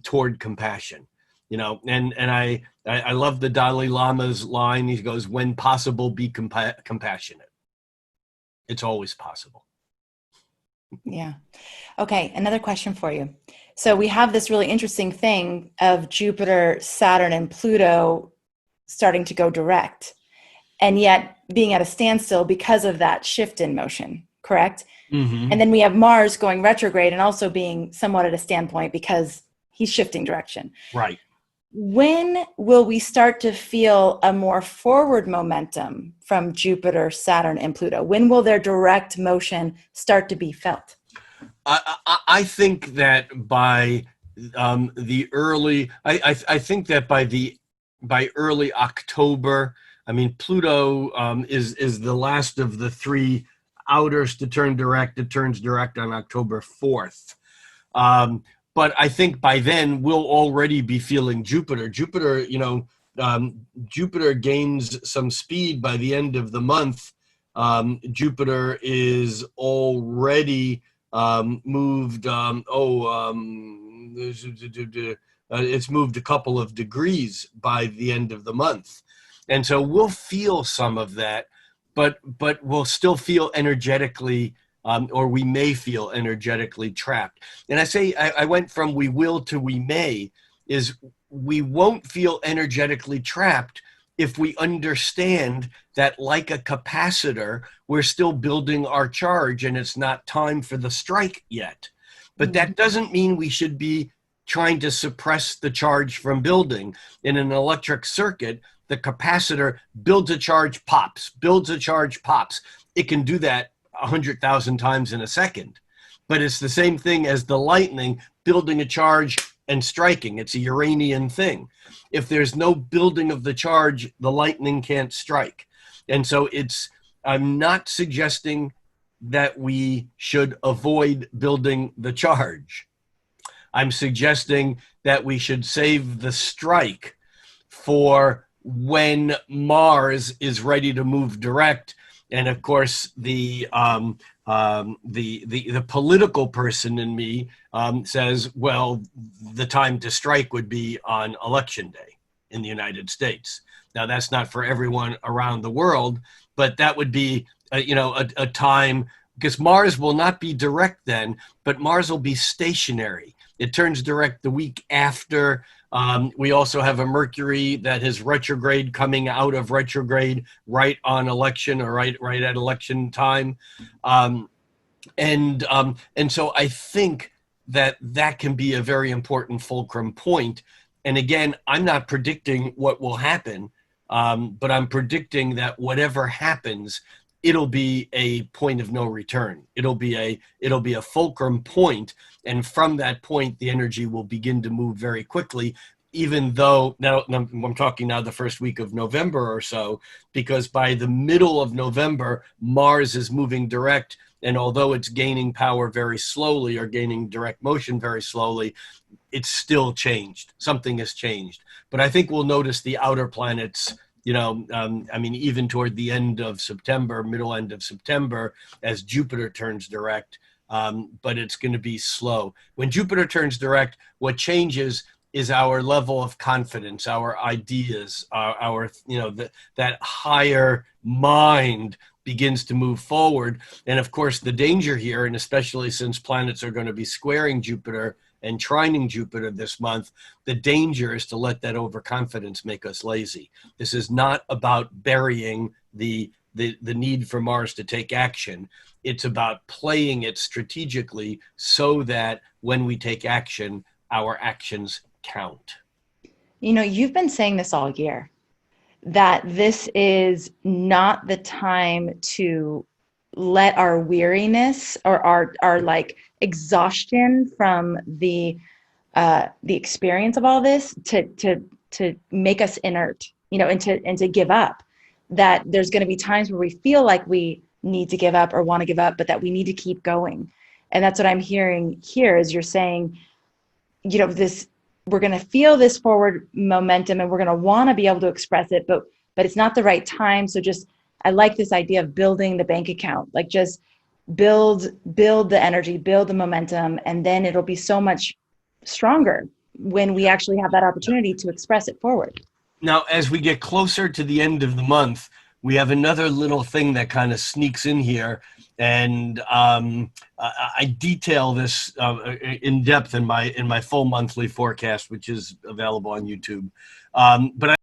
toward compassion. And I love the Dalai Lama's line. He goes, "When possible, be compassionate. It's always possible." Yeah. Okay, another question for you. So we have this really interesting thing of Jupiter, Saturn, and Pluto starting to go direct, and yet being at a standstill because of that shift in motion, correct? Mm-hmm. And then we have Mars going retrograde and also being somewhat at a standpoint because he's shifting direction. Right. When will we start to feel a more forward momentum from Jupiter, Saturn, and Pluto? When will their direct motion start to be felt? I think that by the early, I think that by early October. I mean, Pluto is the last of the three outers to turn direct. It turns direct on October 4th. Um, but I think by then we'll already be feeling Jupiter. Jupiter gains some speed by the end of the month. Jupiter is already moved. It's moved a couple of degrees by the end of the month, and so we'll feel some of that, but we'll still feel energetically, or we may feel energetically trapped. And I went from we will to we may, is we won't feel energetically trapped if we understand that, like a capacitor, we're still building our charge and it's not time for the strike yet. But that doesn't mean we should be trying to suppress the charge from building. In an electric circuit, the capacitor builds a charge, pops, builds a charge, pops. It can do that 100,000 times in a second. But it's the same thing as the lightning building a charge and striking. It's a Uranian thing. If there's no building of the charge, the lightning can't strike. And so I'm not suggesting that we should avoid building the charge. I'm suggesting that we should save the strike for when Mars is ready to move direct. And of course, the political person in me says, well, the time to strike would be on election day in the United States. Now, that's not for everyone around the world, but that would be a time, because Mars will not be direct then, but Mars will be stationary. It turns direct the week after. We also have a Mercury that is retrograde, coming out of retrograde right on election, or right at election time. And so I think that can be a very important fulcrum point. And again, I'm not predicting what will happen, but I'm predicting that whatever happens, it'll be a point of no return. It'll be a fulcrum point, and from that point, the energy will begin to move very quickly. Even though now I'm talking now the first week of November or so, because by the middle of November, Mars is moving direct, and although it's gaining power very slowly, or gaining direct motion very slowly, it's still changed. Something has changed. But I think we'll notice the outer planets, even toward the end of September, middle end of September, as Jupiter turns direct. But it's going to be slow. When Jupiter turns direct, what changes is our level of confidence, our ideas, that higher mind begins to move forward. And of course, the danger here, and especially since planets are going to be squaring Jupiter and trining Jupiter this month, the danger is to let that overconfidence make us lazy. This is not about burying the need for Mars to take action. It's about playing it strategically so that when we take action, our actions count. You've been saying this all year, that this is not the time to let our weariness or our like exhaustion from the experience of all this to make us inert, and to give up. That there's going to be times where we feel like we need to give up or want to give up, but that we need to keep going. And that's what I'm hearing here, is you're saying, this, we're going to feel this forward momentum and we're going to want to be able to express it, but it's not the right time. So just, I like this idea of building the bank account, like just build the energy, build the momentum, and then it'll be so much stronger when we actually have that opportunity to express it forward. Now, as we get closer to the end of the month, we have another little thing that kind of sneaks in here, and I detail this in depth in my full monthly forecast, which is available on YouTube. But